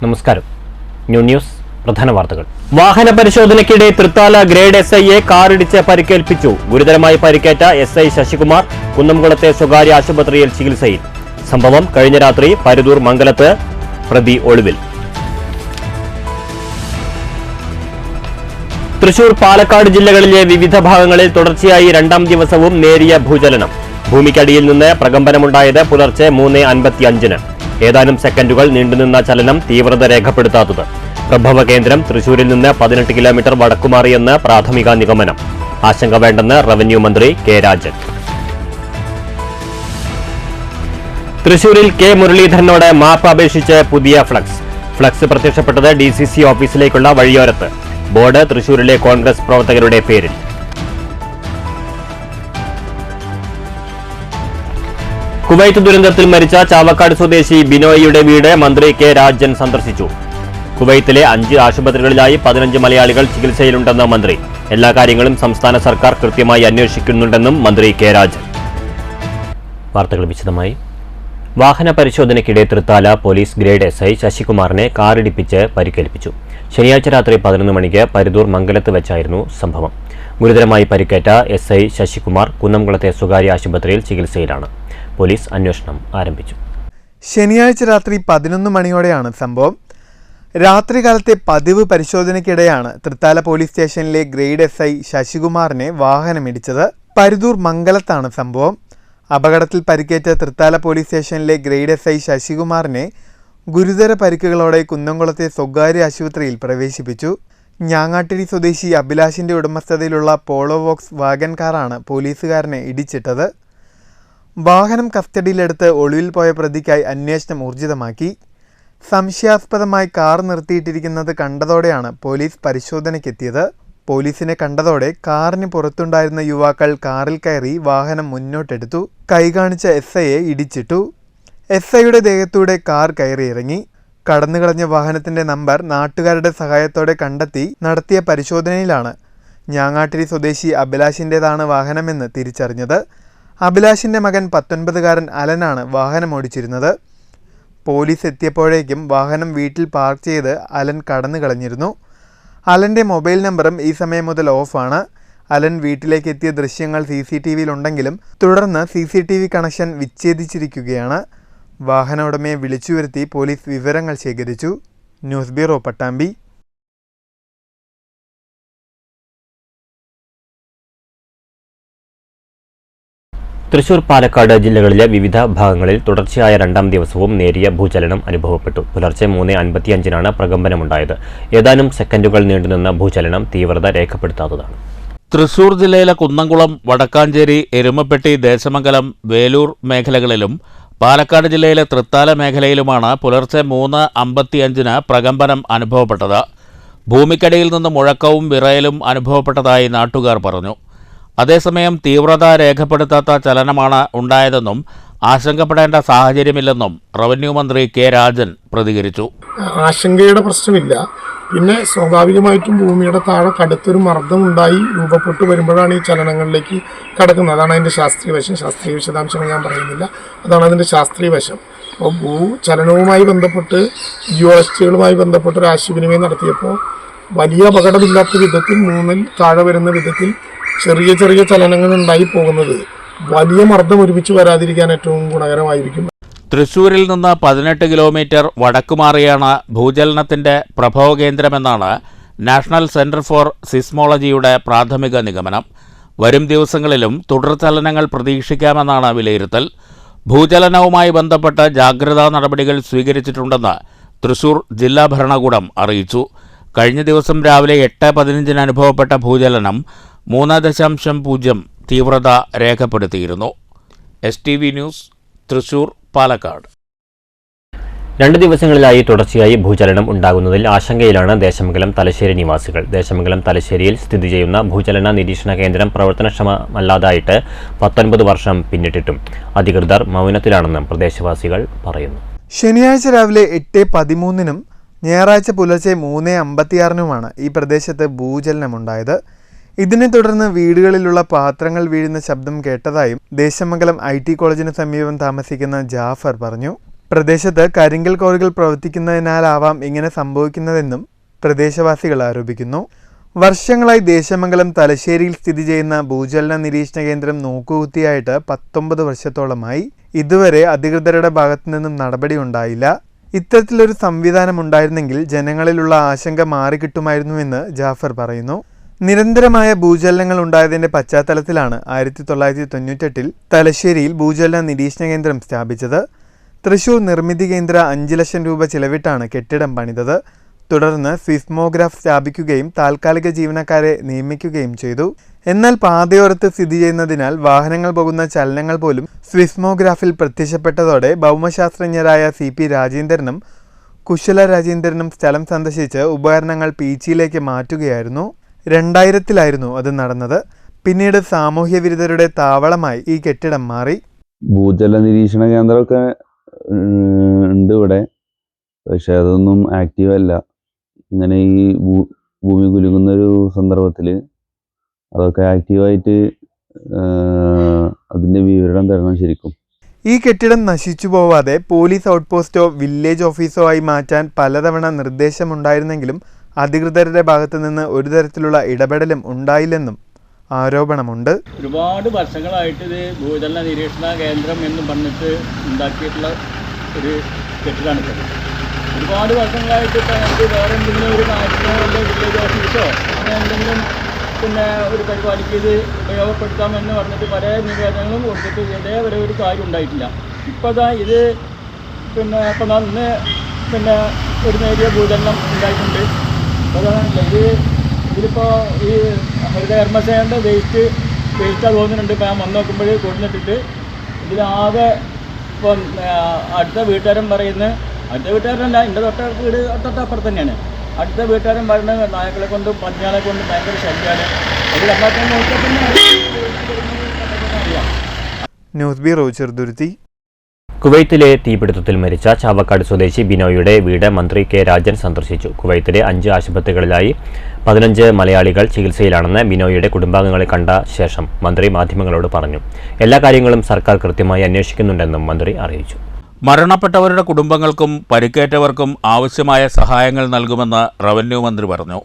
നമസ്കാരം. ന്യൂസ് പ്രധാന വാർത്തകൾ. വാഹന പരിശോധനയ്ക്കിടെ തൃത്താല ഗ്രേഡ് എസ്ഐയെ കാറിടിച്ച് പരിക്കേൽപ്പിച്ചു. ഗുരുതരമായി പരിക്കേറ്റ എസ്ഐ ശശികുമാർ കുന്നംകുളത്തെ സ്വകാര്യ ആശുപത്രിയിൽ ചികിത്സയിൽ. സംഭവം കഴിഞ്ഞ രാത്രി പരുതൂർ മംഗലത്ത്. പ്രതി ഒളിവിൽ. തൃശൂർ, പാലക്കാട് ജില്ലകളിലെ വിവിധ ഭാഗങ്ങളിൽ തുടർച്ചയായി രണ്ടാം ദിവസവും നേരിയ ഭൂചലനം. ഭൂമിക്കടിയിൽ നിന്ന് പ്രകമ്പനമുണ്ടായത് പുലർച്ചെ 3:55-ന്. ഏതാനും സെക്കൻഡുകൾ നീണ്ടുനിന്ന ചലനം തീവ്രത രേഖപ്പെടുത്താത്തത്. പ്രഭവ കേന്ദ്രം തൃശൂരിൽ നിന്ന് 18 കിലോമീറ്റർ വടക്കുമാറിയെന്ന് പ്രാഥമിക നിഗമനം. ആശങ്ക വേണ്ടെന്ന് റവന്യൂ മന്ത്രി കെ രാജൻ. തൃശൂരിൽ കെ മുരളീധരനോട് മാപ്പ് അപേക്ഷിച്ച് പുതിയ ഫ്ലക്സ് പ്രത്യക്ഷപ്പെട്ടത് DCC ഓഫീസിലേക്കുള്ള വഴിയോരത്ത്. ബോർഡ് തൃശൂരിലെ കോൺഗ്രസ് പ്രവർത്തകരുടെ പേരിൽ. കുവൈത്ത് ദുരന്തത്തിൽ മരിച്ച ചാവക്കാട് സ്വദേശി ബിനോയിയുടെ വീട് മന്ത്രി കെ രാജൻ സന്ദർശിച്ചു. കുവൈത്തിലെ 5 ആശുപത്രികളിലായി 15 മലയാളികൾ ചികിത്സയിലുണ്ടെന്ന് മന്ത്രി. എല്ലാ കാര്യങ്ങളും സംസ്ഥാന സർക്കാർ കൃത്യമായി അന്വേഷിക്കുന്നുണ്ടെന്നും മന്ത്രി കെ രാജൻ. വാർത്തകൾ വിശദമായി. വാഹന പരിശോധനയ്ക്കിടെ തൃത്താല പോലീസ് ഗ്രേഡ് എസ്ഐ ശശികുമാറിനെ കാറിടിപ്പിച്ച് പരിക്കേൽപ്പിച്ചു. ശനിയാഴ്ച രാത്രി 11 മണിക്ക് പരുതൂർ മംഗലത്ത് വെച്ചായിരുന്നു സംഭവം. ഗുരുതരമായി പരിക്കേറ്റ എസ്ഐ ശശികുമാർ കുന്നംകുളത്തെ സ്വകാര്യ ആശുപത്രിയിൽ ചികിത്സയിലാണ്. പോലീസ് അന്വേഷണം ആരംഭിച്ചു. ശനിയാഴ്ച രാത്രി 11 മണിയോടെയാണ് സംഭവം. രാത്രികാലത്തെ പതിവ് പരിശോധനയ്ക്കിടെയാണ് തൃത്താല പോലീസ് സ്റ്റേഷനിലെ ഗ്രേഡ് എസ്ഐ ശശികുമാറിനെ വാഹനമിടിച്ചത്. പരുതൂർ മംഗലത്താണ് സംഭവം. അപകടത്തിൽ പരിക്കേറ്റ തൃത്താല പോലീസ് സ്റ്റേഷനിലെ ഗ്രേഡ് എസ്ഐ ശശികുമാറിനെ ഗുരുതര പരിക്കുകളോടെ കുന്നംകുളത്തെ സ്വകാര്യ ആശുപത്രിയിൽ പ്രവേശിപ്പിച്ചു. ഞാങ്ങാട്ടിരി സ്വദേശി അഭിലാഷിന്റെ ഉടമസ്ഥതയിലുള്ള പോളോ വോക്സ് വാഗൻ കാറാണ് പോലീസുകാരനെ ഇടിച്ചിട്ടത്. വാഹനം കസ്റ്റഡിയിലെടുത്ത് ഒളിവിൽ പോയ പ്രതിക്കായി അന്വേഷണം ഊർജിതമാക്കി. സംശയാസ്പദമായി കാർ നിർത്തിയിട്ടിരിക്കുന്നത് കണ്ടതോടെയാണ് പോലീസ് പരിശോധനയ്ക്കെത്തിയത്. പോലീസിനെ കണ്ടതോടെ കാറിന് പുറത്തുണ്ടായിരുന്ന യുവാക്കൾ കാറിൽ കയറി വാഹനം മുന്നോട്ടെടുത്തു. കൈകാണിച്ച എസ്ഐയെ ഇടിച്ചിട്ടു. എസ്ഐയുടെ ദേഹത്തൂടെ കാർ കയറിയിറങ്ങി. കടന്നുകളഞ്ഞ വാഹനത്തിന്റെ നമ്പർ നാട്ടുകാരുടെ സഹായത്തോടെ കണ്ടെത്തി നടത്തിയ പരിശോധനയിലാണ് ഞാങ്ങാട്ടിരി സ്വദേശി അഭിലാഷിൻ്റെതാണ് വാഹനമെന്ന് തിരിച്ചറിഞ്ഞത്. അഭിലാഷിന്റെ മകൻ 19-കാരൻ അലനാണ് വാഹനം ഓടിച്ചിരുന്നത്. പോലീസ് എത്തിയപ്പോഴേക്കും വാഹനം വീട്ടിൽ പാർക്ക് ചെയ്ത് അലൻ കടന്നു കളഞ്ഞിരുന്നു. അലന്റെ മൊബൈൽ നമ്പറും ഈ സമയം മുതൽ ഓഫാണ്. അലൻ വീട്ടിലേക്ക് എത്തിയ ദൃശ്യങ്ങൾ CCTVയിലുണ്ടെങ്കിലും തുടർന്ന് CCTV കണക്ഷൻ വിച്ഛേദിച്ചിരിക്കുകയാണ്. വാഹന ഉടമയെ വിളിച്ചു വരുത്തി പോലീസ് വിവരങ്ങൾ ശേഖരിച്ചു. News bureau, Pattambi. തൃശൂർ, പാലക്കാട് ജില്ലകളിലെ വിവിധ ഭാഗങ്ങളിൽ തുടർച്ചയായ രണ്ടാം ദിവസവും നേരിയ ഭൂചലനം അനുഭവപ്പെട്ടു. പുലർച്ചെ 3:55-നാണ് പ്രകമ്പനമുണ്ടായത്. ഏതാനും സെക്കൻഡുകൾ നീണ്ടുനിന്ന ഭൂചലനം തീവ്രത രേഖപ്പെടുത്താത്തതാണ്. തൃശൂർ ജില്ലയിലെ കുന്നംകുളം, വടക്കാഞ്ചേരി, എരുമപ്പെട്ടി, ദേശമംഗലം, വേലൂർ മേഖലകളിലും പാലക്കാട് ജില്ലയിലെ തൃത്താല മേഖലയിലുമാണ് പുലർച്ചെ 3:55-ന് പ്രകമ്പനം അനുഭവപ്പെട്ടത്. ഭൂമിക്കടിയിൽ നിന്ന് മുഴക്കവും വിറയലും അനുഭവപ്പെട്ടതായി നാട്ടുകാർ പറഞ്ഞു. അതേസമയം തീവ്രത രേഖപ്പെടുത്താത്ത ചലനമാണ് ഉണ്ടായതെന്നും ആശങ്കപ്പെടേണ്ട സാഹചര്യമില്ലെന്നും റവന്യൂ മന്ത്രി കെ രാജൻ പ്രതികരിച്ചു. ആശങ്കയുടെ പ്രശ്നമില്ല. പിന്നെ സ്വാഭാവികമായിട്ടും ഭൂമിയുടെ താഴെ കടുത്തൊരു മർദ്ദമുണ്ടായി രൂപപ്പെട്ടു വരുമ്പോഴാണ് ഈ ചലനങ്ങളിലേക്ക് കടക്കുന്നത്. അതാണ് അതിൻ്റെ ശാസ്ത്രീയ വശം. ശാസ്ത്രീയ വിശദാംശങ്ങൾ ഞാൻ പറയുന്നില്ല. അതാണ് അതിൻ്റെ ശാസ്ത്രീയ വശം. അപ്പോൾ ഭൂചലനവുമായി ബന്ധപ്പെട്ട് ജിയോളജിസ്റ്റുകളുമായി ബന്ധപ്പെട്ട് ഒരു ആശയവിനിമയം നടത്തിയപ്പോൾ വലിയ അപകടമില്ലാത്ത വിധത്തിൽ 3-ൽ താഴെ വരുന്ന വിധത്തിൽ ചെറിയ ചെറിയ ചലനങ്ങൾ ഉണ്ടായി പോകുന്നത് വലിയ മർദ്ദം ഒരുമിച്ച് വരാതിരിക്കാൻ ഏറ്റവും ഗുണകരമായിരിക്കും. തൃശൂരിൽ നിന്ന് 18 കിലോമീറ്റർ വടക്കുമാറിയാണ് ഭൂചലനത്തിന്റെ പ്രഭവകേന്ദ്രമെന്നാണ് നാഷണൽ സെന്റർ ഫോർ സിസ്മോളജിയുടെ പ്രാഥമിക നിഗമനം. വരും ദിവസങ്ങളിലും തുടർചലനങ്ങൾ പ്രതീക്ഷിക്കാമെന്നാണ് വിലയിരുത്തൽ. ഭൂചലനവുമായി ബന്ധപ്പെട്ട് ജാഗ്രതാ നടപടികൾ സ്വീകരിച്ചിട്ടുണ്ടെന്ന് തൃശൂർ ജില്ലാ ഭരണകൂടം അറിയിച്ചു. കഴിഞ്ഞ ദിവസം രാവിലെ 8:15-ന് അനുഭവപ്പെട്ട ഭൂചലനം 3.0 തീവ്രത രേഖപ്പെടുത്തിയിരുന്നു. STV news, Thrissur, Palakkad. 2 ദിവസങ്ങളിലായി തുടർച്ചയായി ഭൂചലനം ഉണ്ടാകുന്നതിൽ ആശങ്കയിലാണ് ദേശമംഗലം തലശ്ശേരി നിവാസികൾ. ദേശമംഗലം തലശ്ശേരിയിൽ സ്ഥിതി ചെയ്യുന്ന ഭൂചലന നിരീക്ഷണ കേന്ദ്രം പ്രവർത്തനക്ഷമമല്ലാതായിട്ട് 19 വർഷം പിന്നിട്ടിട്ടും അധികൃതർ മൗനത്തിലാണെന്നും പ്രദേശവാസികൾ പറയുന്നു. ശനിയാഴ്ച രാവിലെ 8:13-നും ഞായറാഴ്ച പുലർച്ചെ 3:56-നുമാണ് ഈ പ്രദേശത്ത് ഭൂചലനമുണ്ടായത്. ഇതിനെ തുടർന്ന് വീടുകളിലുള്ള പാത്രങ്ങൾ വീഴുന്ന ശബ്ദം കേട്ടതായും ദേശമംഗലം IT കോളേജിന് സമീപം താമസിക്കുന്ന ജാഫർ പറഞ്ഞു. പ്രദേശത്ത് കരിങ്കൽ ക്വാറികൾ പ്രവർത്തിക്കുന്നതിനാലാവാം ഇങ്ങനെ സംഭവിക്കുന്നതെന്നും പ്രദേശവാസികൾ ആരോപിക്കുന്നു. വർഷങ്ങളായി ദേശമംഗലം തലശ്ശേരിയിൽ സ്ഥിതി ചെയ്യുന്ന ഭൂചലന നിരീക്ഷണ കേന്ദ്രം നോക്കുകുത്തിയായിട്ട് 19 വർഷത്തോളമായി. ഇതുവരെ അധികൃതരുടെ ഭാഗത്തു നിന്നും നടപടി ഉണ്ടായില്ല. ഇത്തരത്തിലൊരു സംവിധാനം ഉണ്ടായിരുന്നെങ്കിൽ ജനങ്ങളിലുള്ള ആശങ്ക മാറിക്കിട്ടുമായിരുന്നുവെന്ന് ജാഫർ പറയുന്നു. നിരന്തരമായ ഭൂചലനങ്ങൾ ഉണ്ടായതിന്റെ പശ്ചാത്തലത്തിലാണ് 1998 തലശ്ശേരിയിൽ ഭൂചലന നിരീക്ഷണ കേന്ദ്രം സ്ഥാപിച്ചത്. തൃശൂർ നിർമ്മിതി കേന്ദ്ര 5 ലക്ഷം രൂപ ചിലവിട്ടാണ് കെട്ടിടം പണിതത്. തുടർന്ന് സിസ്മോഗ്രാഫ് സ്ഥാപിക്കുകയും താൽക്കാലിക ജീവനക്കാരെ നിയമിക്കുകയും ചെയ്തു. എന്നാൽ പാതയോരത്ത് സ്ഥിതി ചെയ്യുന്നതിനാൽ വാഹനങ്ങൾ പോകുന്ന ചലനങ്ങൾ പോലും സിസ്മോഗ്രാഫിൽ പ്രത്യക്ഷപ്പെട്ടതോടെ ഭൗമശാസ്ത്രജ്ഞരായ CP രാജേന്ദ്രനും കുശല രാജേന്ദ്രനും സ്ഥലം സന്ദർശിച്ച് ഉപകരണങ്ങൾ പീച്ചിയിലേക്ക് മാറ്റുകയായിരുന്നു. 2000-ലായിരുന്നു അത് നടന്നത്. പിന്നീട് സാമൂഹ്യ വിരുദ്ധരുടെ താവളമായി ഈ കെട്ടിടം മാറി. ഭൂജല നിരീക്ഷണ കേന്ദ്രമൊക്കെ ഉണ്ട് ഇവിടെ, പക്ഷെ അതൊന്നും ആക്റ്റീവ് അല്ല. ഇങ്ങനെ ഈ ഭൂമി കുലുങ്ങുന്നൊരു സന്ദർഭത്തിൽ അതൊക്കെ ആക്റ്റീവായിട്ട് അതിൻ്റെ വിവരണം തരണം ശരിക്കും. ഈ കെട്ടിടം നശിച്ചു പോവാതെ പോലീസ് ഔട്ട്പോസ്റ്റോ വില്ലേജ് ഓഫീസോ ആയി മാറ്റാൻ പലതവണ നിർദ്ദേശമുണ്ടായിരുന്നെങ്കിലും അധികൃതരുടെ ഭാഗത്തു നിന്ന് ഒരു തരത്തിലുള്ള ഇടപെടലും ഉണ്ടായില്ലെന്നും ആരോപണമുണ്ട്. ഒരുപാട് വർഷങ്ങളായിട്ട് ഇത് ഭൂചലന നിരീക്ഷണ കേന്ദ്രം എന്ന് പറഞ്ഞിട്ട് ഉണ്ടാക്കിയിട്ടുള്ള ഒരു കെട്ടിടമാണ്. ഒരുപാട് വർഷങ്ങളായിട്ട് ഇപ്പോൾ നമുക്ക് വേറെ എന്തെങ്കിലും ഒരു കാര്യത്തിനോ വില്ലേജ് ഓഫീസോ അങ്ങനെ എന്തെങ്കിലും ഒരു പരിപാടിക്ക് ഇത് ഉപയോഗപ്പെടുത്താമെന്ന് പറഞ്ഞിട്ട് പല നിവേദനങ്ങളും കൊടുത്തിട്ട് ഇതേവരെ ഒരു കാര്യം ഉണ്ടായിട്ടില്ല. ഇപ്പോൾ ഇത് ഇപ്പം അന്ന് ഒരു നേരിയ ഭൂചലനം ഉണ്ടായിട്ടുണ്ട്. അപ്പോൾ ഇതിലിപ്പോൾ ഈ ഹരിതകർമ്മസേനയുടെ വേസ്റ്റാണ് തോന്നുന്നുണ്ട്. ഇപ്പോൾ ഞാൻ വന്ന് നോക്കുമ്പോൾ കൊടുത്തിട്ടിട്ട് ഇതിലാകെ ഇപ്പം അടുത്ത വീട്ടുകാരൻ പറയുന്നത്, അടുത്ത വീട്ടുകാരനല്ല, എൻ്റെ തൊട്ടപ്പുറത്ത് തന്നെയാണ്. അടുത്ത വീട്ടുകാരൻ പറയുന്നത് നായകളെ കൊണ്ടും പന്നികളെ കൊണ്ടും ഭയങ്കര ശല്യമാണ്. അത് നമ്മളൊക്കെ നോക്കിയാൽ തന്നെ അറിയാം. News bureau, Cheruthuruthy. കുവൈത്തിലെ തീപിടുത്തത്തിൽ മരിച്ച ചാവക്കാട് സ്വദേശി ബിനോയിയുടെ വീട് മന്ത്രി കെ രാജൻ സന്ദർശിച്ചു. കുവൈത്തിലെ 5 ആശുപത്രികളിലായി 15 മലയാളികൾ ചികിത്സയിലാണെന്ന് ബിനോയിയുടെ കുടുംബാംഗങ്ങളെ കണ്ട ശേഷം മന്ത്രി മാധ്യമങ്ങളോട് പറഞ്ഞു. എല്ലാ കാര്യങ്ങളും സർക്കാർ കൃത്യമായി അന്വേഷിക്കുന്നുണ്ടെന്നും മന്ത്രി അറിയിച്ചു. മരണപ്പെട്ടവരുടെ കുടുംബങ്ങൾക്കും പരിക്കേറ്റവർക്കും ആവശ്യമായ സഹായങ്ങൾ നൽകുമെന്ന് റവന്യൂ മന്ത്രി പറഞ്ഞു.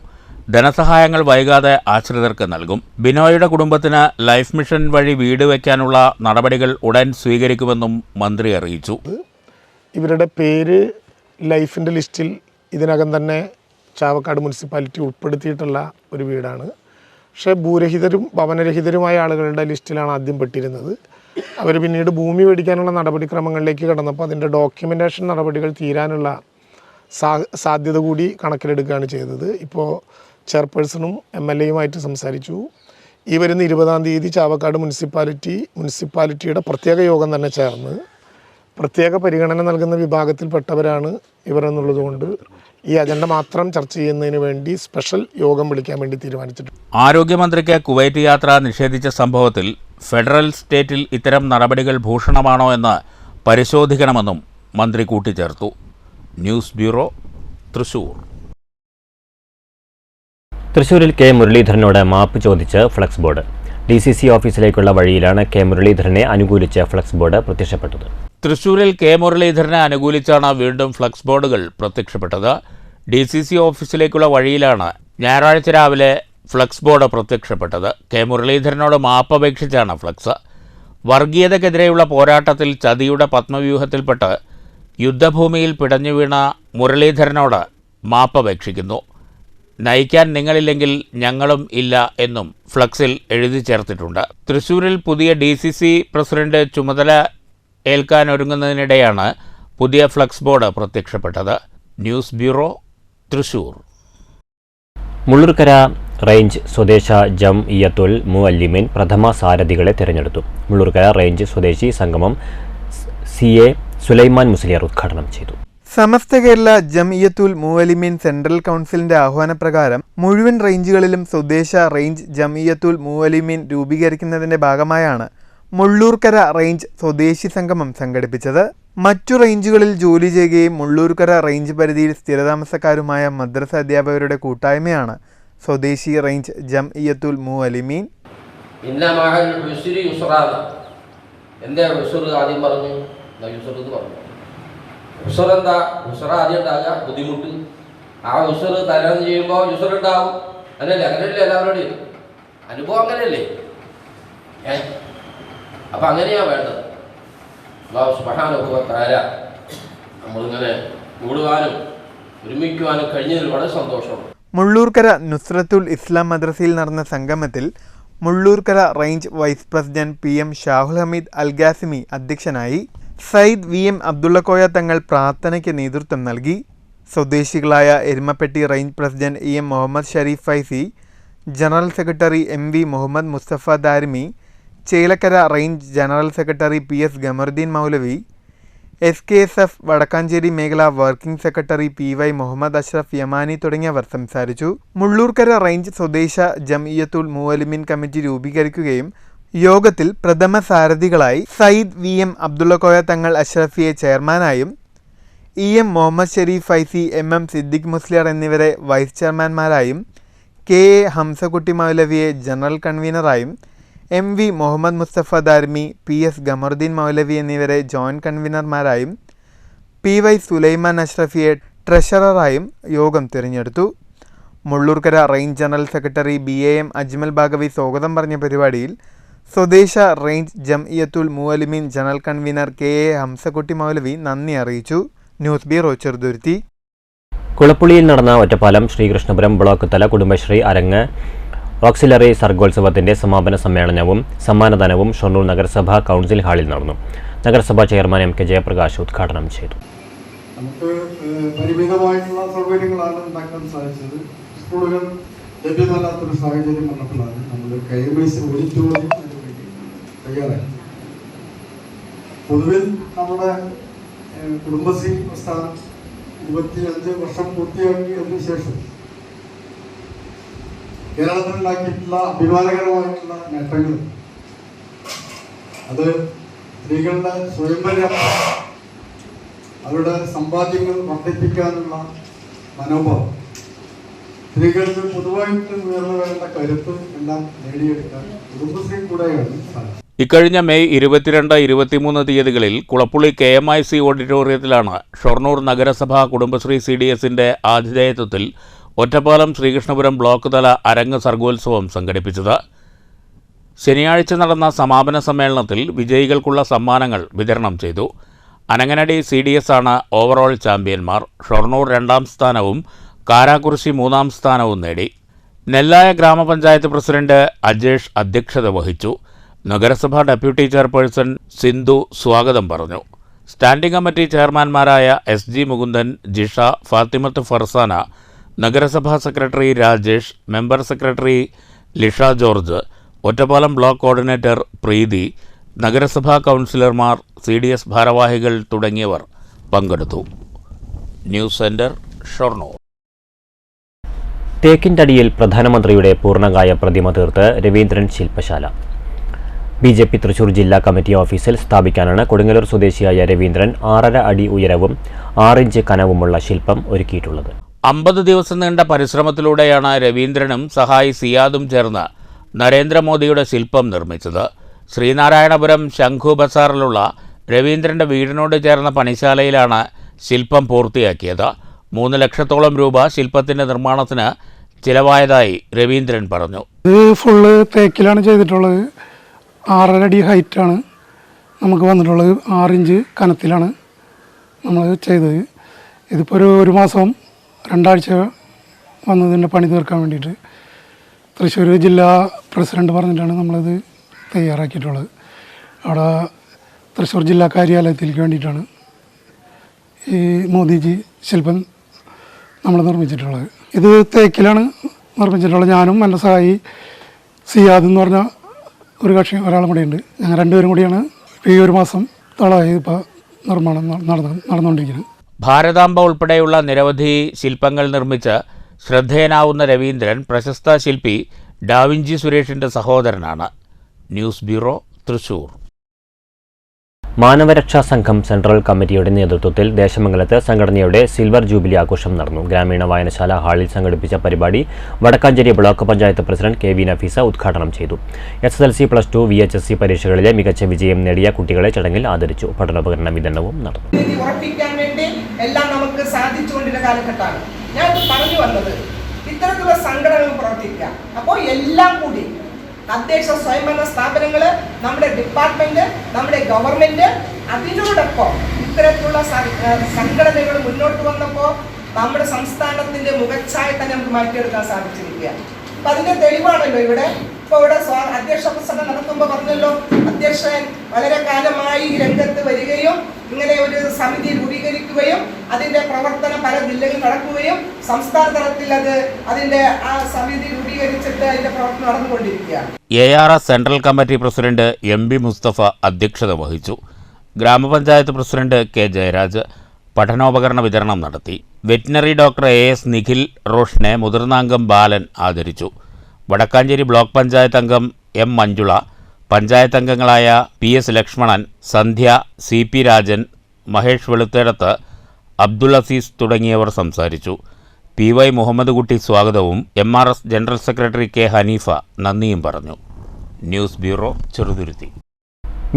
ധനസഹായങ്ങൾ വൈകാതെ ആശ്രിതർക്ക് നൽകും. ബിനോയുടെ കുടുംബത്തിന് ലൈഫ് മിഷൻ വഴി വീട് വയ്ക്കാനുള്ള നടപടികൾ ഉടൻ സ്വീകരിക്കുമെന്നും മന്ത്രി അറിയിച്ചു. ഇവരുടെ പേര് ലൈഫിൻ്റെ ലിസ്റ്റിൽ ഇതിനകം തന്നെ ചാവക്കാട് മുനിസിപ്പാലിറ്റി ഉൾപ്പെടുത്തിയിട്ടുള്ള ഒരു വീടാണ്. പക്ഷേ ഭൂരഹിതരും ഭവനരഹിതരുമായ ആളുകളുടെ ലിസ്റ്റിലാണ് ആദ്യം പെട്ടിരുന്നത്. അവർ പിന്നീട് ഭൂമി മേടിക്കാനുള്ള നടപടിക്രമങ്ങളിലേക്ക് കടന്നപ്പോൾ അതിൻ്റെ ഡോക്യുമെൻറ്റേഷൻ നടപടികൾ തീരാനുള്ള സാധ്യത കൂടി കണക്കിലെടുക്കുകയാണ് ചെയ്തത്. ഇപ്പോൾ ചെയർപേഴ്സണും MLAയുമായിട്ട് സംസാരിച്ചു. ഈ വരുന്ന 20-ാം തീയതി ചാവക്കാട് മുനിസിപ്പാലിറ്റിയുടെ പ്രത്യേക യോഗം തന്നെ ചേർന്ന് പ്രത്യേക പരിഗണന നൽകുന്ന വിഭാഗത്തിൽപ്പെട്ടവരാണ് ഇവർ എന്നുള്ളതുകൊണ്ട് ഈ അജണ്ട മാത്രം ചർച്ച ചെയ്യുന്നതിന് വേണ്ടി സ്പെഷ്യൽ യോഗം വിളിക്കാൻ വേണ്ടി തീരുമാനിച്ചിട്ടുണ്ട്. ആരോഗ്യമന്ത്രിക്ക് കുവൈറ്റ് യാത്ര നിഷേധിച്ച സംഭവത്തിൽ ഫെഡറൽ സ്റ്റേറ്റിൽ ഇത്തരം നടപടികൾ ഭൂഷണമാണോ എന്ന് പരിശോധിക്കണമെന്നും മന്ത്രി കൂട്ടിച്ചേർത്തു. News bureau, Thrissur. തൃശൂരിൽ കെ മുരളീധരനോട് മാപ്പ് ചോദിച്ച് ഫ്ലക്സ് ബോർഡ്. DCC ഓഫീസിലേക്കുള്ള വഴിയിലാണ് കെ മുരളീധരനെ അനുകൂലിച്ച് ഫ്ലക്സ് ബോർഡ് പ്രത്യക്ഷപ്പെട്ടത്. തൃശൂരിൽ കെ മുരളീധരനെ അനുകൂലിച്ചാണ് വീണ്ടും ഫ്ലക്സ് ബോർഡുകൾ പ്രത്യക്ഷപ്പെട്ടത്. DCC ഓഫീസിലേക്കുള്ള വഴിയിലാണ് ഞായറാഴ്ച രാവിലെ ഫ്ലക്സ് ബോർഡ് പ്രത്യക്ഷപ്പെട്ടത്. കെ മുരളീധരനോട് മാപ്പപേക്ഷിച്ചാണ് ഫ്ലക്സ്. വർഗീയതയ്ക്കെതിരെയുള്ള പോരാട്ടത്തിൽ ചതിയുടെ പത്മവ്യൂഹത്തിൽപ്പെട്ട് യുദ്ധഭൂമിയിൽ പിടഞ്ഞു വീണ മുരളീധരനോട് മാപ്പപേക്ഷിക്കുന്നു. നയിക്കാൻ നിങ്ങളില്ലെങ്കിൽ ഞങ്ങളും ഇല്ല എന്നും ഫ്ലക്സിൽ എഴുതി ചേർത്തിട്ടുണ്ട്. തൃശൂരിൽ പുതിയ DCC പ്രസിഡന്റ് ചുമതല ഏൽക്കാനൊരുങ്ങുന്നതിനിടെയാണ് പുതിയ ഫ്ലക്സ് ബോർഡ് പ്രത്യക്ഷപ്പെട്ടത്. News bureau, Thrissur. Mullurkara range സ്വദേശ ജംഇയ്യത്തുൽ മുഅല്ലിമീൻ പ്രഥമ സാരഥികളെ തിരഞ്ഞെടുത്തു. മുള്ളൂർക്കര റേഞ്ച് സ്വദേശി സംഗമം CA സുലൈമാൻ മുസ്ലിയാർ ഉദ്ഘാടനം ചെയ്തു. സമസ്ത കേരള ജംഇയ്യത്തുൽ മുഅല്ലിമീൻ സെൻട്രൽ കൗൺസിലിന്റെ ആഹ്വാനപ്രകാരം മുഴുവൻ റേഞ്ചുകളിലും സ്വദേശ റേഞ്ച് ജംഇയ്യത്തുൽ മുഅല്ലിമീൻ രൂപീകരിക്കുന്നതിന്റെ ഭാഗമായാണ് മുള്ളൂർക്കര റേഞ്ച് സ്വദേശി സംഗമം സംഘടിപ്പിച്ചത്. മറ്റു റേഞ്ചുകളിൽ ജോലി ചെയ്യുകയും മുള്ളൂർക്കര റേഞ്ച് പരിധിയിൽ സ്ഥിരതാമസക്കാരുമായ മദ്രസ അധ്യാപകരുടെ കൂട്ടായ്മയാണ് സ്വദേശി റേഞ്ച് ജംഇയ്യത്തുൽ മുഅല്ലിമീൻ. ഉസർ എന്താ? ഉസർ ആദ്യം ഉണ്ടാകുക ബുദ്ധിമുട്ട്. ആ ഉസർ തരണം ചെയ്യുമ്പോൾ ഉസർ ഉണ്ടാവും. അങ്ങനെയല്ലേ? അങ്ങനെയല്ലേ എല്ലാവരോടും അനുഭവം അങ്ങനെയല്ലേ? അപ്പം അങ്ങനെയാണ് വേണ്ടത്. അല്ലാഹു സുബ്ഹാനഹു വ തആല നമ്മളിങ്ങനെ കൂടുവാനും ഒരുമിക്കുവാനും കഴിഞ്ഞതിൽ വളരെ സന്തോഷമുണ്ട്. മുള്ളൂർക്കര നുസ്രത്തുൽ ഇസ്ലാം മദ്രസയിൽ നടന്ന സംഗമത്തിൽ Mullurkara range vice president PM Shahul Hameed Alghasimi അധ്യക്ഷനായി. സയ്യിദ് VM അബ്ദുള്ളക്കോയ തങ്ങൾ പ്രാർത്ഥനയ്ക്ക് നേതൃത്വം നൽകി. സ്വദേശികളായ Erumapetty range president EM Muhammad Shareef Faizy, general secretary MV Muhammad Musthafa Darimi, Chelakkara range general secretary PS Khamaruddeen Moulavi, SKSF Vadakkanchery മേഖല working secretary PY Muhammad Ashraf Yamani തുടങ്ങിയവർ സംസാരിച്ചു. മുള്ളൂർക്കര റേഞ്ച് സ്വദേശ ജംഇയ്യത്തുൽ മുഅല്ലിമീൻ കമ്മിറ്റി രൂപീകരിക്കുകയും യോഗത്തിൽ പ്രഥമ സാരഥികളായി സയ്യിദ് VM അബ്ദുള്ളക്കോയ തങ്ങൾ അഷ്റഫിയെ ചെയർമാനായും EM മുഹമ്മദ് ഷരീഫ് ഫൈസി, MM സിദ്ദിഖ് മുസ്ലിയാർ എന്നിവരെ വൈസ് ചെയർമാൻമാരായും KA ഹംസക്കുട്ടി മൗലവിയെ ജനറൽ കൺവീനറായും MV മുഹമ്മദ് മുസ്തഫ ദാരിമി, PS ഖമറുദ്ദീൻ മൗലവി എന്നിവരെ ജോയിന്റ് കൺവീനർമാരായും PY സുലൈമാൻ അഷ്റഫിയെ ട്രഷററായും യോഗം തിരഞ്ഞെടുത്തു. Mullurkara range general secretary BAM Ajmal Baghavi സ്വാഗതം പറഞ്ഞ പരിപാടിയിൽ സ്വദേശ range Jamiyyathul Muallimeen general convener KA Hamsakutty Moulavi നന്ദി അറിയിച്ചു. News bureau Cheruthuruthy. കുളപ്പുള്ളിയിൽ നടന്ന ഒറ്റപ്പാലം ശ്രീകൃഷ്ണപുരം ബ്ലോക്ക് തല കുടുംബശ്രീ അരങ്ങ് ഓക്സിലറി സർഗോത്സവത്തിന്റെ സമാപന സമ്മേളനവും സമ്മാനദാനവും ഷൊർണൂർ നഗരസഭാ കൗൺസിൽ ഹാളിൽ നടന്നു. നഗരസഭാ ചെയർമാൻ MK ജയപ്രകാശ് ഉദ്ഘാടനം ചെയ്തു. നമുക്ക് പരിമിതമായിട്ടുള്ള സൗകര്യങ്ങളാണ് ഉണ്ടാക്കാൻ സാധിച്ചത്. സ്കൂളുകൾ ലഭ്യമല്ലാത്തൊരു സാഹചര്യം വന്നപ്പോഴാണ് നമ്മൾ KMIC ഓഡിറ്റോറിയം തയ്യാറായി. പൊതുവിൽ നമ്മുടെ കുടുംബശ്രീ പ്രസ്ഥാനം 25 വർഷം പൂർത്തിയാക്കിയതിനു ശേഷം കേരളത്തിലുണ്ടാക്കിയിട്ടുള്ള അഭിമാനകരമായിട്ടുള്ള നേട്ടങ്ങൾ, അത് സ്ത്രീകളുടെ സ്വയംപര്യാപ്തത, അവരുടെ സമ്പാദ്യങ്ങൾ വർദ്ധിപ്പിക്കാനുള്ള മനോഭാവം, സ്ത്രീകൾക്ക് പൊതുവായിട്ട് ഉയർന്നു വേണ്ട കരുത്ത് എല്ലാം നേടിയെടുക്കാൻ കുടുംബശ്രീ കൂടെയാണ് സാധിച്ചത്. ഇക്കഴിഞ്ഞ മെയ് 22, 23 തീയതികളിൽ കുളപ്പുള്ളി KMIC ഓഡിറ്റോറിയത്തിലാണ് ഷൊർണൂർ നഗരസഭാ കുടുംബശ്രീ CDSന്റെ ആതിഥേയത്വത്തിൽ ഒറ്റപ്പാലം ശ്രീകൃഷ്ണപുരം ബ്ലോക്ക് തല അരങ്ങ് സർഗോത്സവം സംഘടിപ്പിച്ചത്. ശനിയാഴ്ച നടന്ന സമാപന സമ്മേളനത്തിൽ വിജയികൾക്കുള്ള സമ്മാനങ്ങൾ വിതരണം ചെയ്തു. അനങ്ങനടി CDS ആണ് ഓവറോൾ ചാമ്പ്യന്മാർ. ഷൊർണൂർ 2ാം സ്ഥാനവും കാരാക്കുറിശി 3ാം സ്ഥാനവും നേടി. നെല്ലായ ഗ്രാമപഞ്ചായത്ത് പ്രസിഡന്റ് അജേഷ് അധ്യക്ഷത വഹിച്ചു. നഗരസഭാ ഡെപ്യൂട്ടി ചെയർപേഴ്സൺ സിന്ധു സ്വാഗതം പറഞ്ഞു. സ്റ്റാൻഡിംഗ് കമ്മിറ്റി ചെയർമാൻമാരായ SG മുകുന്ദൻ, ജിഷ, ഫാത്തിമത്ത് ഫർസാന, നഗരസഭാ secretary Rajesh, member secretary Lisha George, Ottapalam block coordinator Preethi, നഗരസഭാ കൗൺസിലർമാർ, CDS ഭാരവാഹികൾ തുടങ്ങിയവർ പങ്കെടുത്തു. News centre, Shoranur. തേക്കിൻതടിയിൽ പ്രധാനമന്ത്രിയുടെ പൂർണ്ണകായ പ്രതിമ തീർത്ത് രവീന്ദ്രൻ ശില്പശാല. BJP തൃശൂർ ജില്ലാ കമ്മിറ്റി ഓഫീസിൽ സ്ഥാപിക്കാനാണ് കൊടുങ്ങല്ലൂർ സ്വദേശിയായ രവീന്ദ്രൻ 6.5 അടി ഉയരവും 6 ഇഞ്ച് കനവുമുള്ള ശില്പം ഒരുക്കിയിട്ടുള്ളത്. 50 ദിവസം നീണ്ട പരിശ്രമത്തിലൂടെയാണ് രവീന്ദ്രനും സഹായി സിയാദും ചേർന്ന് നരേന്ദ്രമോദിയുടെ ശില്പം നിർമ്മിച്ചത്. ശ്രീനാരായണപുരം ശംഖു ബസാറിലുള്ള രവീന്ദ്രൻ്റെ വീടിനോട് ചേർന്ന പണിശാലയിലാണ് ശില്പം പൂർത്തിയാക്കിയത്. 3 ലക്ഷത്തോളം രൂപ ശില്പത്തിൻ്റെ നിർമ്മാണത്തിന് ചിലവായതായി രവീന്ദ്രൻ പറഞ്ഞു. ഇത് ഫുള്ള് തേക്കിലാണ് ചെയ്തിട്ടുള്ളത്. 6.5 അടി ഹൈറ്റാണ് നമുക്ക് വന്നിട്ടുള്ളത്. 6 ഇഞ്ച് കനത്തിലാണ് നമ്മൾ ചെയ്തത്. ഇതിപ്പോൾ ഒരു മാസം 2 ആഴ്ച വന്നതിൻ്റെ പണി തീർക്കാൻ വേണ്ടിയിട്ട് തൃശ്ശൂർ ജില്ലാ പ്രസിഡന്റ് പറഞ്ഞിട്ടാണ് നമ്മളിത് തയ്യാറാക്കിയിട്ടുള്ളത്. അവിടെ തൃശ്ശൂർ ജില്ലാ കാര്യാലയത്തിലേക്ക് വേണ്ടിയിട്ടാണ് ഈ മോദിജി ശില്പം നമ്മൾ നിർമ്മിച്ചിട്ടുള്ളത്. ഇത് തേക്കിലാണ് നിർമ്മിച്ചിട്ടുള്ളത്. ഞാനും എൻ്റെ സഹായി സിയാദ് എന്ന് പറഞ്ഞ ഒരു കക്ഷി ഒരാളും കൂടിയുണ്ട്. ഞങ്ങൾ 2 പേരും കൂടിയാണ് ഈ ഒരു മാസം തോളമായി ഇപ്പോൾ നിർമ്മാണം നടന്നുകൊണ്ടിരിക്കുന്നത്. ഭാരതാംബ ഉൾപ്പെടെയുള്ള നിരവധി ശില്പങ്ങൾ നിർമ്മിച്ച് ശ്രദ്ധേയനാവുന്ന രവീന്ദ്രൻ പ്രശസ്ത ശില്പി ഡാവിഞ്ചി സുരേഷിൻ്റെ സഹോദരനാണ്. News bureau, Thrissur. മാനവരക്ഷാ സംഘം സെൻട്രൽ കമ്മിറ്റിയുടെ നേതൃത്വത്തിൽ ദേശമംഗലത്ത് സംഘടനയുടെ സിൽവർ ജൂബിലി ആഘോഷം നടന്നു. ഗ്രാമീണ വായനശാല ഹാളിൽ സംഘടിപ്പിച്ച പരിപാടി Vadakkanchery block panchayat president K V Nafeesa ഉദ്ഘാടനം ചെയ്തു. SSLC, +2, VHSC പരീക്ഷകളിലെ മികച്ച വിജയം നേടിയ കുട്ടികളെ ചടങ്ങിൽ ആദരിച്ചു. പഠനോപകരണ വിതരണവും നടന്നു. എല്ലാം നമുക്ക് സാധിച്ചുകൊണ്ടിരുന്ന കാലഘട്ടമാണ് ഞാൻ പറഞ്ഞു വന്നത്. ഇത്തരത്തിലുള്ള സംഘടനകൾ പ്രവർത്തിക്കുക. അപ്പോൾ എല്ലാം കൂടി തദ്ദേശ സ്വയംഭരണ സ്ഥാപനങ്ങൾ, നമ്മുടെ ഡിപ്പാർട്ട്മെന്റ്, നമ്മുടെ ഗവൺമെന്റ്, അതിനോടൊപ്പം ഇത്തരത്തിലുള്ള സംഘടനകൾ മുന്നോട്ട് വന്നപ്പോൾ നമ്മുടെ സംസ്ഥാനത്തിന്റെ മുഖച്ഛായ തന്നെ നമുക്ക് മാറ്റിയെടുക്കാൻ സാധിച്ചിരിക്കുക. അപ്പൊ അതിന്റെ തെളിവാണല്ലോ ഇവിടെ. ഇപ്പോൾ ഇവിടെ അധ്യക്ഷ പ്രസംഗം നടത്തുമ്പോൾ പറഞ്ഞല്ലോ, അധ്യക്ഷൻ വളരെ കാലമായി ഈ രംഗത്ത് വരികയും ഇങ്ങനെ ഒരു സമിതി രൂപീകരിക്കുകയും അതിന്റെ പ്രവർത്തനം പല ജില്ലകളിൽ നടക്കുകയും സംസ്ഥാന തലത്തിൽ അതിന്റെ ആ സമിതി രൂപീകരിച്ചിട്ട് അതിന്റെ പ്രവർത്തനം നടന്നുകൊണ്ടിരിക്കുകയാണ്. ARS central committee president MB Mustafa അധ്യക്ഷത വഹിച്ചു. ഗ്രാമപഞ്ചായത്ത് പ്രസിഡന്റ് K ജയരാജ് പഠനോപകരണ വിതരണം നടത്തി. വെറ്റിനറി ഡോക്ടർ AS നിഖിൽ റോഷനെ മുതിർന്നാംഗം ബാലൻ ആദരിച്ചു. വടക്കാഞ്ചേരി ബ്ലോക്ക് പഞ്ചായത്ത് അംഗം M മഞ്ജുള, പഞ്ചായത്ത് അംഗങ്ങളായ PS ലക്ഷ്മണൻ, സന്ധ്യ, CP രാജൻ, മഹേഷ് വെളുത്തേടത്ത്, അബ്ദുൾ അസീസ് തുടങ്ങിയവർ സംസാരിച്ചു. PY മുഹമ്മദ് കുട്ടി സ്വാഗതവും MRS general secretary K Haneefa നന്ദിയും പറഞ്ഞു. News bureau, Cheruthuruthy.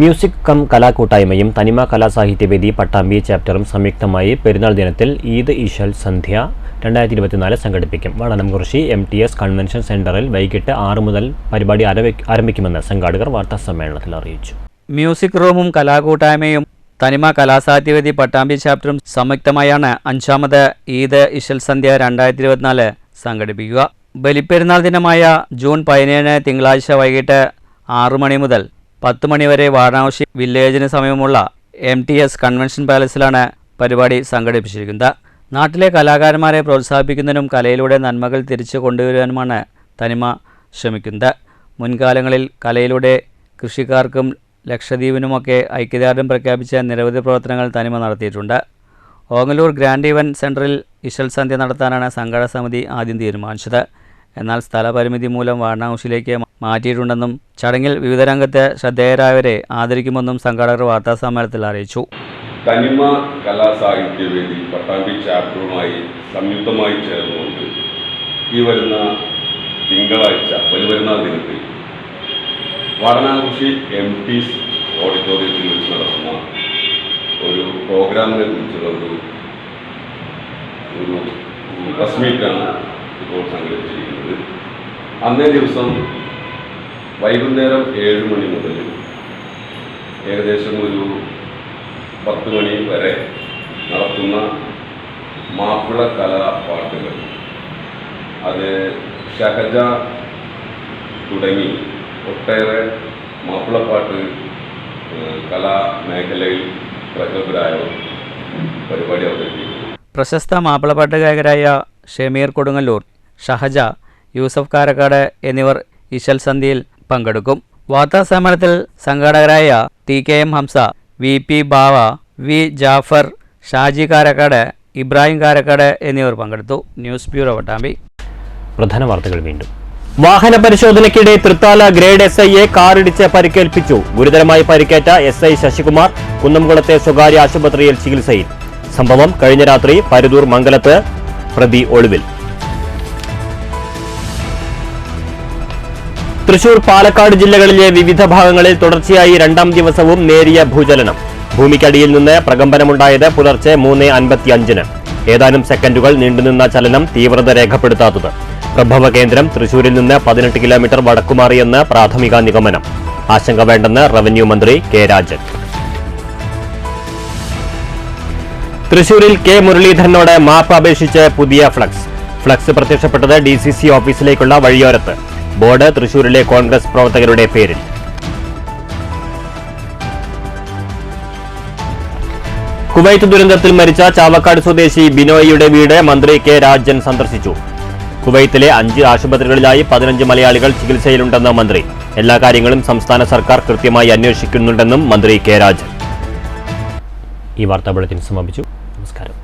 Music cum കലാകൂട്ടായ്മയും തനിമ കലാസാഹിത്യവേദി പട്ടാമ്പി ചാപ്റ്ററും സംയുക്തമായി പെരുന്നാൾ ദിനത്തിൽ ഈദ് ഇശൽ സന്ധ്യ 2024 സംഘടിപ്പിക്കും. വടനംകുറിശി MTS കൺവെൻഷൻ സെന്ററിൽ വൈകിട്ട് 6 മുതൽ പരിപാടി ആരംഭിക്കുമെന്ന് സംഘാടകർ വാർത്താസമ്മേളനത്തിൽ അറിയിച്ചു. മ്യൂസിക് റൂമും കലാകൂട്ടായ്മയും തനിമ കലാസാഹിത്യവേദി പട്ടാമ്പി ചാപ്റ്ററും സംയുക്തമായാണ് 5ാമത് ഈദ് ഇശൽ സന്ധ്യ 2024 സംഘടിപ്പിക്കുക. ബലിപ്പെരുന്നാൾ ദിനമായ ജൂൺ 17 തിങ്കളാഴ്ച വൈകിട്ട് 6 മണി മുതൽ 10 മണി വരെ വാരണാസി വില്ലേജിന് സമീപമുള്ള MTS കൺവെൻഷൻ പാലസിലാണ് പരിപാടി സംഘടിപ്പിച്ചിരിക്കുന്നത്. നാട്ടിലെ കലാകാരന്മാരെ പ്രോത്സാഹിപ്പിക്കുന്നതിനും കലയിലൂടെ നന്മകൾ തിരിച്ചു കൊണ്ടുവരുവാനുമാണ് തനിമ ശ്രമിക്കുന്നത്. മുൻകാലങ്ങളിൽ കലയിലൂടെ കൃഷിക്കാർക്കും ലക്ഷദ്വീപിനുമൊക്കെ ഐക്യദാർഢ്യം പ്രഖ്യാപിച്ച നിരവധി പ്രവർത്തനങ്ങൾ തനിമ നടത്തിയിട്ടുണ്ട്. ഓങ്ങല്ലൂർ ഗ്രാൻഡ് ഇവന്റ് സെൻറ്ററിൽ ഇശൽ സന്ധ്യ നടത്താനാണ് സംഘാടക സമിതി ആദ്യം തീരുമാനിച്ചത്. എന്നാൽ സ്ഥലപരിമിതി മൂലം വാരണാസിയിലേക്ക് മാറ്റിയിട്ടുണ്ടെന്നും ചടങ്ങിൽ വിവിധ രംഗത്ത് ശ്രദ്ധേയരായവരെ ആദരിക്കുമെന്നും സംഘാടകർ വാർത്താസമ്മേളനത്തിൽ അറിയിച്ചു. തനിമ കലാസാഹിത്യവേദി പട്ടാമ്പി ചാപ്റ്ററുമായി സംയുക്തമായി ചേർന്നുകൊണ്ട് ഈ വരുന്ന തിങ്കളാഴ്ച ബലിപെരുന്നാൾ ദിനത്തിൽ വാരണാസി MTS ഓഡിറ്റോറിയത്തിൽ വെച്ച് നടത്തുന്ന ഒരു പ്രോഗ്രാമിനെ കുറിച്ചുള്ള ഒരു പ്രസ് മീറ്റാണ് ഇപ്പോൾ സംഘടിപ്പിച്ചിരിക്കുന്നത്. അന്നേ ദിവസം വൈകുന്നേരം 7 മണി മുതൽ ഏകദേശം ഒരു 10 മണി വരെ നടത്തുന്ന മാപ്പിള കലാപാട്ടുകൾ, അത് ഷഹജ തുടങ്ങി ഒട്ടേറെ മാപ്പിളപ്പാട്ട് കലാമേഖലയിൽ പ്രഗത്ഭരായവർ പരിപാടി അവതരിപ്പിക്കുന്നു. പ്രശസ്ത മാപ്പിളപ്പാട്ട് ഗായകരായ ഷമീർ കൊടുങ്ങല്ലൂർ, ഷഹജ, യൂസഫ് കാരക്കാട് എന്നിവർ ഇശൽ സന്ധ്യയിൽ പങ്കെടുക്കും. വാർത്താസമ്മേളനത്തിൽ സംഘാടകരായ TKM ഹംസ, VP ബാവ, V ജാഫർ, ഷാജി കാരക്കാട്, ഇബ്രാഹിം കാരക്കാട് എന്നിവർ പങ്കെടുത്തു. News bureau Pattambi. പ്രധാന വാർത്തകൾ വീണ്ടും. വാഹന പരിശോധനയ്ക്കിടെ തൃത്താല ഗ്രേഡ് SIയെ കാറിടിച്ച് പരിക്കേൽപ്പിച്ചു. ഗുരുതരമായി പരിക്കേറ്റ SI ശശികുമാർ കുന്നംകുളത്തെ സ്വകാര്യ ആശുപത്രിയിൽ ചികിത്സയിൽ. സംഭവം കഴിഞ്ഞ രാത്രി പരുതൂർ മംഗലത്ത്. പ്രതി ഒളിവിൽ. തൃശൂർ, പാലക്കാട് ജില്ലകളിലെ വിവിധ ഭാഗങ്ങളിൽ തുടർച്ചയായി 2ാം ദിവസവും നേരിയ ഭൂചലനം. ഭൂമിക്കടിയിൽ നിന്ന് പ്രകമ്പനമുണ്ടായത് പുലർച്ചെ 3:55. ഏതാനും സെക്കൻഡുകൾ നീണ്ടുനിന്ന ചലനം തീവ്രത രേഖപ്പെടുത്താത്തത്. പ്രഭവ കേന്ദ്രം തൃശൂരിൽ നിന്ന് 18 കിലോമീറ്റർ വടക്കുമാറിയെന്ന് പ്രാഥമിക നിഗമനം. ആശങ്ക വേണ്ടെന്ന് റവന്യൂ മന്ത്രി K രാജൻ. തൃശൂരിൽ K മുരളീധരനോട് മാപ്പ് അപേക്ഷിച്ച് പുതിയ ഫ്ലക്സ് പ്രത്യക്ഷപ്പെട്ടത് DCC ഓഫീസിലേക്കുള്ള വഴിയോരത്ത്. ബോർഡ് തൃശൂരിലെ കോൺഗ്രസ് പ്രവർത്തകരുടെ പേരിൽ. കുവൈത്ത് ദുരന്തത്തിൽ മരിച്ച ചാവക്കാട് സ്വദേശി ബിനോയിയുടെ വീട് മന്ത്രി K രാജൻ സന്ദർശിച്ചു. കുവൈത്തിലെ 5 ആശുപത്രികളിലായി 15 മലയാളികൾ ചികിത്സയിലുണ്ടെന്ന് മന്ത്രി. എല്ലാ കാര്യങ്ങളും സംസ്ഥാന സർക്കാർ കൃത്യമായി അന്വേഷിക്കുന്നുണ്ടെന്നും മന്ത്രി K രാജൻ. ഈ വാർത്താ ബുള്ളറ്റിൻ സമാപിച്ചു. നമസ്കാരം.